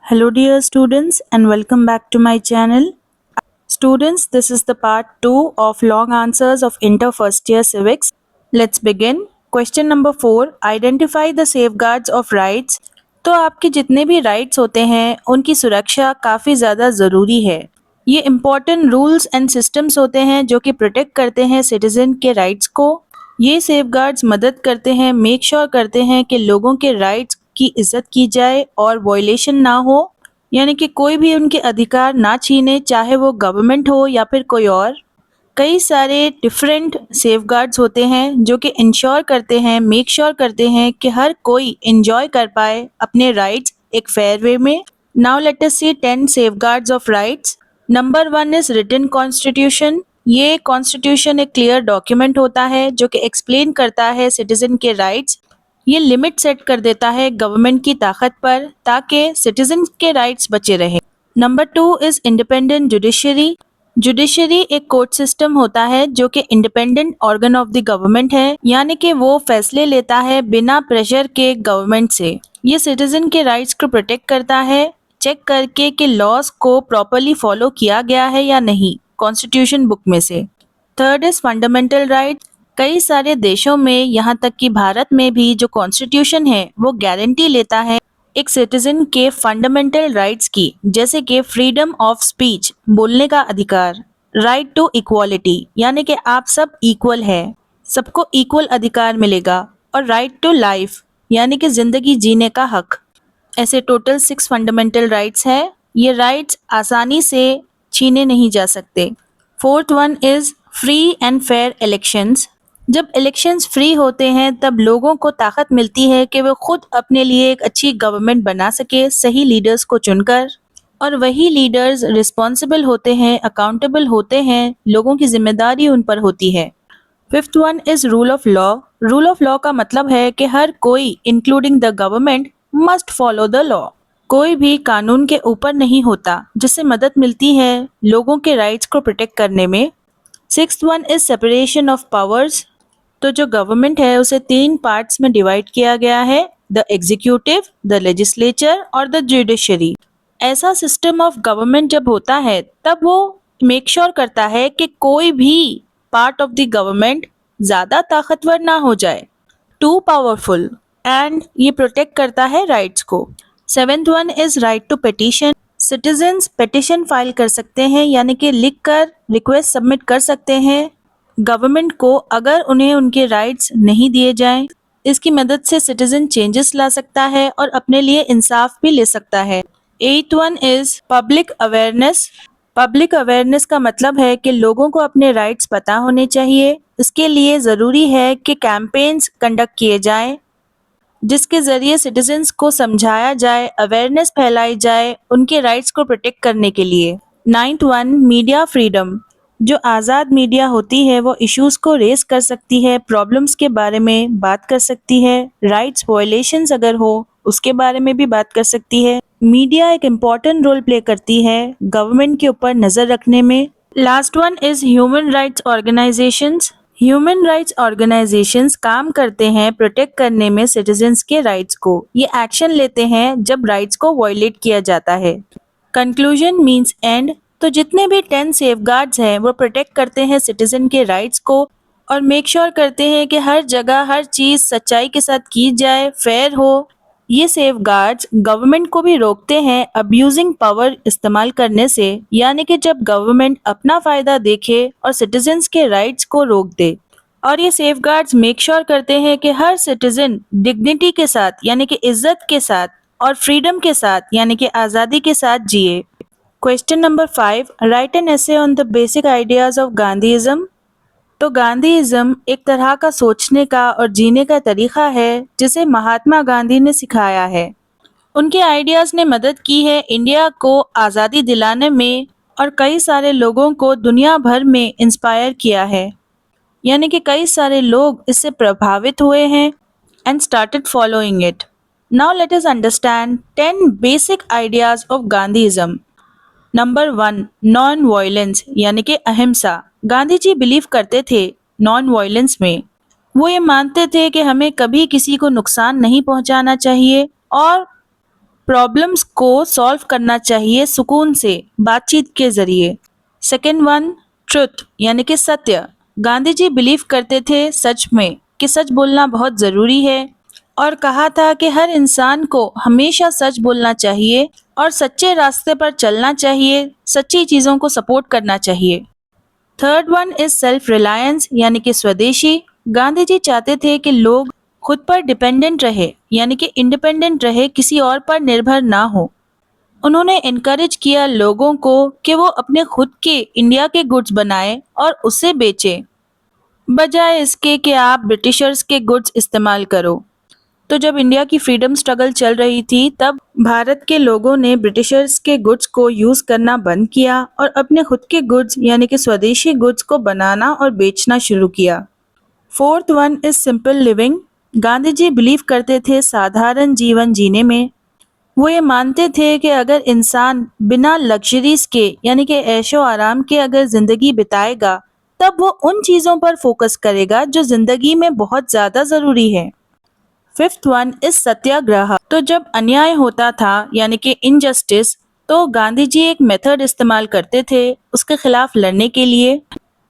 Hello dear students and welcome back to my channel. Students, this is the part 2 of long answers of inter first year civics. Let's begin. Question number 4, identify the safeguards of rights. तो आपके जितने भी rights होते हैं उनकी सुरक्षा काफ़ी ज़्यादा ज़रूरी है। ये इम्पॉर्टेंट रूल्स एंड सिस्टम्स होते हैं जो कि प्रोटेक्ट करते हैं सिटीजन के राइट्स को। ये सेफगार्ड्स मदद करते हैं, मेक श्योर करते हैं कि लोगों के राइट्स की इज्जत की जाए और वॉयलेशन ना हो, यानी कि कोई भी उनके अधिकार ना छीने, चाहे वो गवर्नमेंट हो या फिर कोई और। कई सारे डिफरेंट सेफगार्ड्स होते हैं जो कि इंश्योर करते हैं, मेक श्योर करते हैं कि हर कोई इंजॉय कर पाए अपने राइट्स एक फेयर वे में। Now let us see 10 safeguards of rights. Number 1 is written constitution. ये कॉन्स्टिट्यूशन एक क्लियर डॉक्यूमेंट होता है जो कि एक्सप्लेन करता है सिटीजन के राइट्स। ये लिमिट सेट कर देता है गवर्नमेंट की ताकत पर ताकि सिटीजन के राइट्स बचे रहे। Number 2 is independent judiciary. Judiciary एक कोर्ट सिस्टम होता है जो कि independent organ of the government है, यानी कि वो फैसले लेता है बिना प्रेशर के गवर्नमेंट से। ये सिटीजन के राइट्स को प्रोटेक्ट करता है, चेक करके कि लॉज को प्रॉपरली फॉलो किया गया है या नहीं कॉन्स्टिट्यूशन बुक में से। Third is fundamental rights. कई सारे देशों में, यहाँ तक कि भारत में भी, जो कॉन्स्टिट्यूशन है वो गारंटी लेता है एक सिटीजन के फंडामेंटल राइट्स की, जैसे कि फ्रीडम ऑफ स्पीच, बोलने का अधिकार, राइट टू इक्वालिटी, यानी कि आप सब इक्वल है, सबको इक्वल अधिकार मिलेगा, और राइट टू लाइफ, यानी कि जिंदगी जीने का हक। ऐसे टोटल 6 फंडामेंटल राइट्स है। ये राइट्स आसानी से छीने नहीं जा सकते। Fourth one is free and fair elections. जब इलेक्शंस फ्री होते हैं तब लोगों को ताकत मिलती है कि वो खुद अपने लिए एक अच्छी गवर्नमेंट बना सके सही लीडर्स को चुनकर, और वही लीडर्स रिस्पॉन्सिबल होते हैं, अकाउंटेबल होते हैं, लोगों की जिम्मेदारी उन पर होती है। Fifth one is rule of law. Rule of law का मतलब है कि हर कोई including the government must follow the law. कोई भी कानून के ऊपर नहीं होता, जिससे मदद मिलती है लोगों के राइट्स को प्रोटेक्ट करने में। Sixth one is separation of powers. तो जो गवर्नमेंट है उसे 3 पार्ट्स में डिवाइड किया गया है, द एग्जीक्यूटिव, द लेजिस्लेचर और द जुडिशरी। ऐसा सिस्टम ऑफ गवर्नमेंट जब होता है तब वो मेक श्योर करता है कि कोई भी पार्ट ऑफ द गवर्नमेंट ज़्यादा ताकतवर ना हो जाए, टू पावरफुल, एंड ये प्रोटेक्ट करता है राइट्स को। Seventh one is right to petition. Citizens petition file कर सकते हैं, यानी कि लिखकर रिक्वेस्ट सबमिट कर सकते हैं गवर्नमेंट को अगर उन्हें उनके राइट्स नहीं दिए जाएं। इसकी मदद से सिटीजन चेंजेस ला सकता है और अपने लिए इंसाफ भी ले सकता है। एथ one is public awareness. Public awareness का मतलब है कि लोगों को अपने राइट्स पता होने चाहिए। इसके लिए ज़रूरी है कि कैंपेन्स कंडक्ट किए जाएं जिसके ज़रिए सिटीजन्स को समझाया जाए, अवेयरनेस फैलाई जाए उनके राइट्स को प्रोटेक्ट करने के लिए। Ninth one, media freedom. जो आज़ाद मीडिया होती है वो इश्यूज़ को रेस कर सकती है, प्रॉब्लम्स के बारे में बात कर सकती है, राइट्स वायलेशंस अगर हो उसके बारे में भी बात कर सकती है। मीडिया एक इम्पॉर्टेंट रोल प्ले करती है गवर्नमेंट के ऊपर नज़र रखने में। Last one is human rights organisations. Human rights organisations काम करते हैं प्रोटेक्ट करने में सिटीजन्स के राइट्स को। ये एक्शन लेते हैं जब राइट्स को वायलेट किया जाता है। Conclusion means and. तो जितने भी 10 सेफगार्ड्स हैं वो प्रोटेक्ट करते हैं सिटीजन के राइट्स को और मेक श्योर करते हैं कि हर जगह हर चीज़ सच्चाई के साथ की जाए, फेयर हो। ये सेफगार्ड्स गवर्नमेंट को भी रोकते हैं अब्यूजिंग पावर इस्तेमाल करने से, यानी कि जब गवर्नमेंट अपना फ़ायदा देखे और सिटीजन्स के राइट्स को रोक दे। और ये सेफगार्ड्स मेक श्योर करते हैं कि हर सिटीजन डिग्निटी के साथ, यानी कि इज्जत के साथ, और फ्रीडम के साथ, यानी कि आज़ादी के साथ जिए। Question number 5, write an essay on the basic ideas of Gandhism. तो गांधीइज्म एक तरह का सोचने का और जीने का तरीका है जिसे महात्मा गांधी ने सिखाया है। उनके आइडियाज़ ने मदद की है इंडिया को आज़ादी दिलाने में और कई सारे लोगों को दुनिया भर में इंस्पायर किया है, यानी कि कई सारे लोग इससे प्रभावित हुए हैं and started following it. Now let us understand 10 basic ideas of Gandhism. Number 1, non violence, यानी कि अहिंसा। गांधी जी बिलीव करते थे नॉन वायलेंस में। वो ये मानते थे कि हमें कभी किसी को नुकसान नहीं पहुंचाना चाहिए और प्रॉब्लम्स को सॉल्व करना चाहिए सुकून से, बातचीत के जरिए। सेकेंड वन, ट्रुथ यानी कि सत्य। गांधी जी बिलीव करते थे सच में, कि सच बोलना बहुत ज़रूरी है, और कहा था कि हर इंसान को हमेशा सच बोलना चाहिए और सच्चे रास्ते पर चलना चाहिए, सच्ची चीज़ों को सपोर्ट करना चाहिए। Third one is self reliance यानी कि स्वदेशी। गांधी जी चाहते थे कि लोग खुद पर डिपेंडेंट रहे, यानी कि इंडिपेंडेंट रहे, किसी और पर निर्भर ना हो। उन्होंने इनकरेज किया लोगों को कि वो अपने खुद के इंडिया के गुड्स बनाएं और उसे बेचें, बजाय इसके कि आप ब्रिटिशर्स के गुड्स इस्तेमाल करो। तो जब इंडिया की फ्रीडम स्ट्रगल चल रही थी, तब भारत के लोगों ने ब्रिटिशर्स के गुड्स को यूज करना बंद किया और अपने खुद के गुड्स यानी कि स्वदेशी गुड्स को बनाना और बेचना शुरू किया। Fourth one is simple living. Gandhi ji believe करते थे साधारण जीवन जीने में। वो ये मानते थे कि अगर इंसान बिना लग्जरीज के यानी कि ऐशो आराम के अगर जिंदगी बिताएगा, तब वो उन चीज़ों पर फोकस करेगा जो जिंदगी में बहुत ज़्यादा ज़रूरी है। फिफ्थ वन इज सत्याग्रह। तो जब अन्याय होता था यानी कि इनजस्टिस, तो गांधी जी एक मेथड इस्तेमाल करते थे उसके खिलाफ लड़ने के लिए,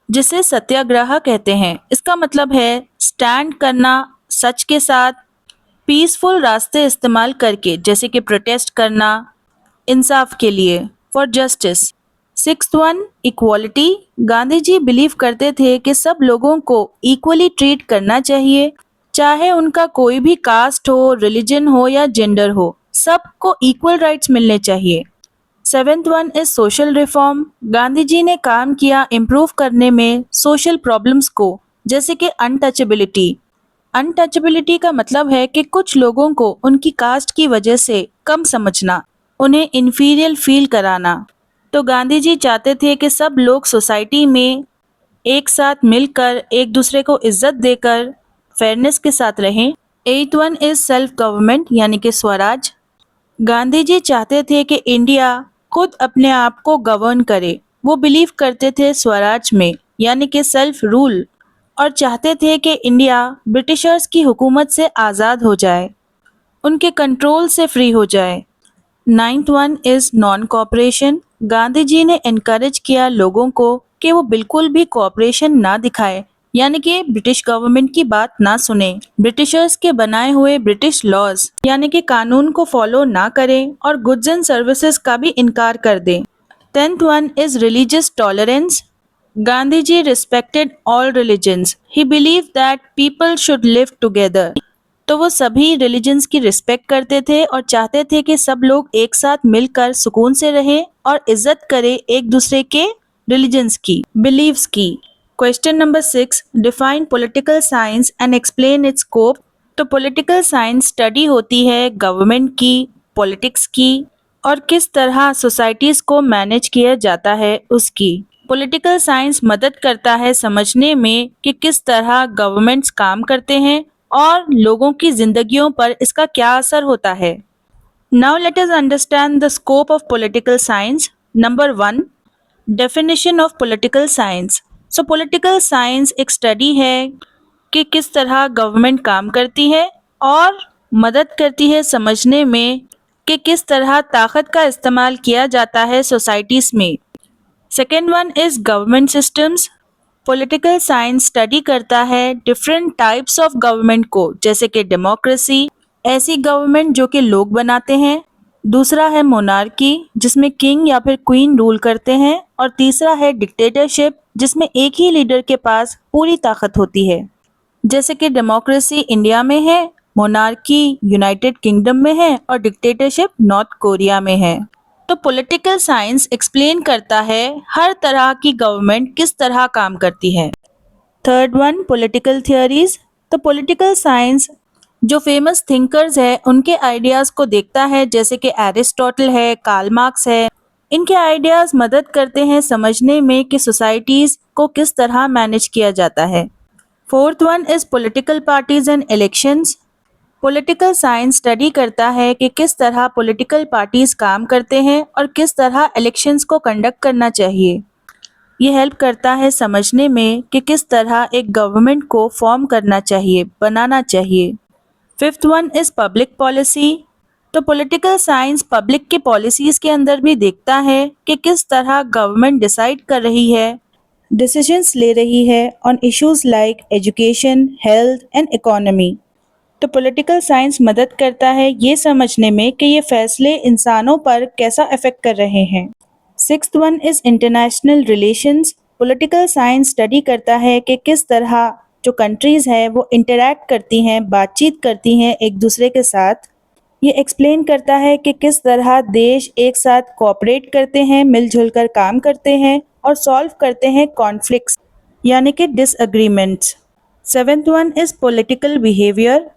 जिसे सत्याग्रह कहते हैं। इसका मतलब है स्टैंड करना सच के साथ, पीसफुल रास्ते इस्तेमाल करके, जैसे कि प्रोटेस्ट करना इंसाफ के लिए, for justice. Sixth one, equality. Gandhi ji believe करते थे कि सब लोगों को इक्वली ट्रीट करना चाहिए, चाहे उनका कोई भी कास्ट हो, रिलीजन हो या जेंडर हो, सबको इक्वल राइट्स मिलने चाहिए। Seventh one is social reform. Gandhi ji ने काम किया इम्प्रूव करने में सोशल प्रॉब्लम्स को, जैसे कि अनटचेबिलिटी। अनटचेबिलिटी का मतलब है कि कुछ लोगों को उनकी कास्ट की वजह से कम समझना, उन्हें इन्फीरियर फील कराना। तो गांधी जी चाहते थे कि सब लोग सोसाइटी में एक साथ मिलकर एक दूसरे को इज्जत देकर फेयरनेस के साथ रहें। Eight one is self government यानी कि स्वराज। गांधी जी चाहते थे कि इंडिया खुद अपने आप को गवर्न करे। वो बिलीव करते थे स्वराज में यानी कि सेल्फ रूल, और चाहते थे कि इंडिया ब्रिटिशर्स की हुकूमत से आज़ाद हो जाए, उनके कंट्रोल से फ्री हो जाए। Ninth one is non cooperation. Gandhi ji ने इनकरेज किया लोगों को कि वो बिल्कुल भी कोऑपरेशन ना दिखाए, यानी कि ब्रिटिश गवर्नमेंट की बात ना सुने, ब्रिटिशर्स के बनाए हुए ब्रिटिश लॉज यानी कि कानून को फॉलो ना करें, और गुड्स एंड सर्विसेज का भी इनकार कर दें। Tenth one is religious tolerance. Gandhi ji respected all religions. He believed that people should live together. तो वो सभी रिलीजन्स की रिस्पेक्ट करते थे और चाहते थे कि सब लोग एक साथ मिलकर सुकून से रहें और इज्जत करें एक दूसरे के रिलीजन्स की, बिलीव्स की। Question number 6, define political science and explain it's scope. तो पॉलिटिकल साइंस स्टडी होती है गवर्नमेंट की, पॉलिटिक्स की, और किस तरह सोसाइटीज़ को मैनेज किया जाता है उसकी। पॉलिटिकल साइंस मदद करता है समझने में कि किस तरह गवर्नमेंट्स काम करते हैं और लोगों की जिंदगियों पर इसका क्या असर होता है। Now let us understand the scope of political science. Number 1, definition of political science. So political science एक स्टडी है कि किस तरह गवर्नमेंट काम करती है और मदद करती है समझने में कि किस तरह ताकत का इस्तेमाल किया जाता है सोसाइटीज़ में। Second one is government systems. Political science study करता है डिफरेंट टाइप्स ऑफ गवर्नमेंट को, जैसे कि डेमोक्रेसी, ऐसी गवर्नमेंट जो कि लोग बनाते हैं। दूसरा है मोनार्की, जिसमें किंग या फिर क्वीन रूल करते हैं। और तीसरा है डिक्टेटरशिप, जिसमें एक ही लीडर के पास पूरी ताकत होती है। जैसे कि डेमोक्रेसी इंडिया में है, मोनार्की यूनाइटेड किंगडम में है और डिक्टेटरशिप नॉर्थ कोरिया में है। तो पॉलिटिकल साइंस एक्सप्लेन करता है हर तरह की गवर्नमेंट किस तरह काम करती है। Third one, political theories. तो पॉलिटिकल साइंस जो फेमस थिंकर्स है उनके आइडियाज़ को देखता है, जैसे कि एरिस्टोटल है, कार्ल मार्क्स है। इनके आइडियाज़ मदद करते हैं समझने में कि सोसाइटीज़ को किस तरह मैनेज किया जाता है। Fourth one is political parties and elections. Political science study करता है कि किस तरह पॉलिटिकल पार्टीज काम करते हैं और किस तरह इलेक्शंस को कंडक्ट करना चाहिए। ये हेल्प करता है समझने में कि किस तरह एक गवर्नमेंट को फॉर्म करना चाहिए, बनाना चाहिए। Fifth one is public policy. तो पॉलिटिकल साइंस पब्लिक के पॉलिसीज के अंदर भी देखता है कि किस तरह गवर्नमेंट डिसाइड कर रही है, डिसीजंस ले रही है on issues like education, health and economy. तो पॉलिटिकल साइंस मदद करता है ये समझने में कि ये फैसले इंसानों पर कैसा इफेक्ट कर रहे हैं। Sixth one is international relations. Political science study करता है कि किस तरह जो कंट्रीज हैं वो इंटरैक्ट करती हैं, बातचीत करती हैं एक दूसरे के साथ। ये एक्सप्लेन करता है कि किस तरह देश एक साथ कोऑपरेट करते हैं, मिलजुल कर काम करते हैं और सॉल्व करते हैं कॉन्फ्लिक्ट्स यानी कि disagreements. Seventh one is political behaviour.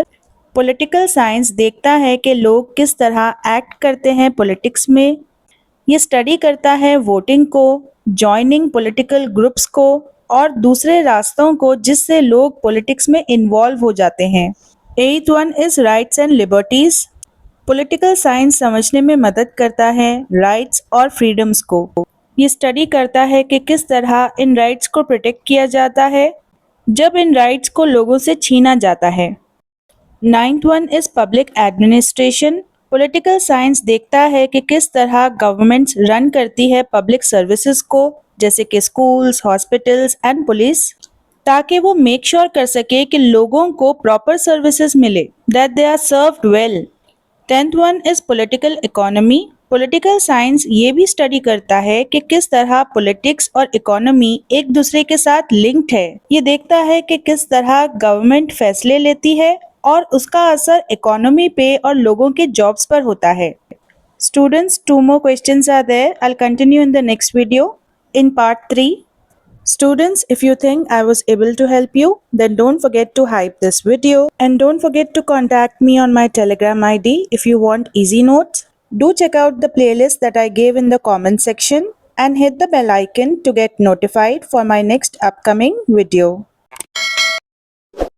Political science देखता है कि लोग किस तरह एक्ट करते हैं पॉलिटिक्स में। ये स्टडी करता है वोटिंग को, जॉइनिंग पॉलिटिकल ग्रुप्स को और दूसरे रास्तों को जिससे लोग पॉलिटिक्स में इन्वॉल्व हो जाते हैं। एथ one is rights and liberties. Political science समझने में मदद करता है राइट्स और फ्रीडम्स को। ये स्टडी करता है कि किस तरह इन राइट्स को प्रोटेक्ट किया जाता है जब इन राइट्स को लोगों से छीना जाता है। Ninth one is public administration. Political science देखता है कि किस तरह गवर्नमेंट्स रन करती है पब्लिक सर्विसेज को, जैसे कि स्कूल्स, हॉस्पिटल्स एंड पुलिस, ताकि वो मेक श्योर कर सके कि लोगों को प्रॉपर सर्विसेज मिले, that they are served well. Tenth one is political economy. Political science ये भी स्टडी करता है कि किस तरह पॉलिटिक्स और इकोनॉमी एक दूसरे के साथ लिंक्ड है। ये देखता है कि किस तरह गवर्नमेंट फैसले लेती है और उसका असर इकोनॉमी पे और लोगों के जॉब्स पर होता है। Students, 2 more questions are there. I'll continue in the next video in part 3. Students, if you think I was able to help you, then don't forget to hype this video and don't forget to contact me on my Telegram ID if you want easy notes. Do check out the playlist that I gave in the comment section and hit the bell icon to get notified for my next upcoming video.